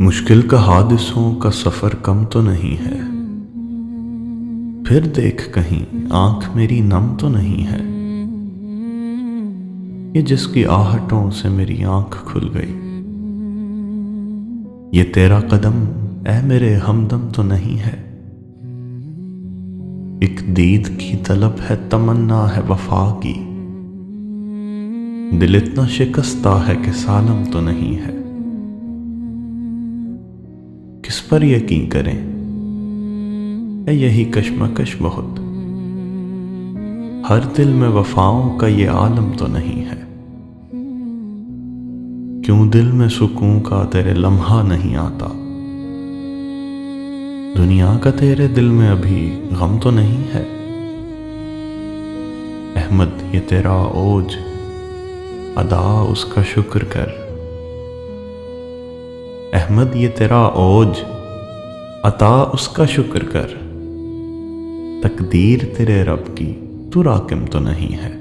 मुश्किल का हादिसों का सफर कम तो नहीं है। फिर देख कहीं आंख मेरी नम तो नहीं है। ये जिसकी आहटों से मेरी आंख खुल गई, ये तेरा कदम ऐ मेरे हमदम तो नहीं है। एक दीद की तलब है, तमन्ना है वफा की, दिल इतना शिकस्ता है कि सालम तो नहीं है। किस पर यकीन करें, है यही कश्मकश बहुत, हर दिल में वफाओं का ये आलम तो नहीं है। क्यों दिल में सुकून का तेरे लम्हा नहीं आता, दुनिया का तेरे दिल में अभी गम तो नहीं है। अहमद ये तेरा ओज, अदा उसका शुक्र कर। अहमद ये तेरा ओज, अता उसका शुक्र कर। तकदीर तेरे रब की तू राकिम तो नहीं है।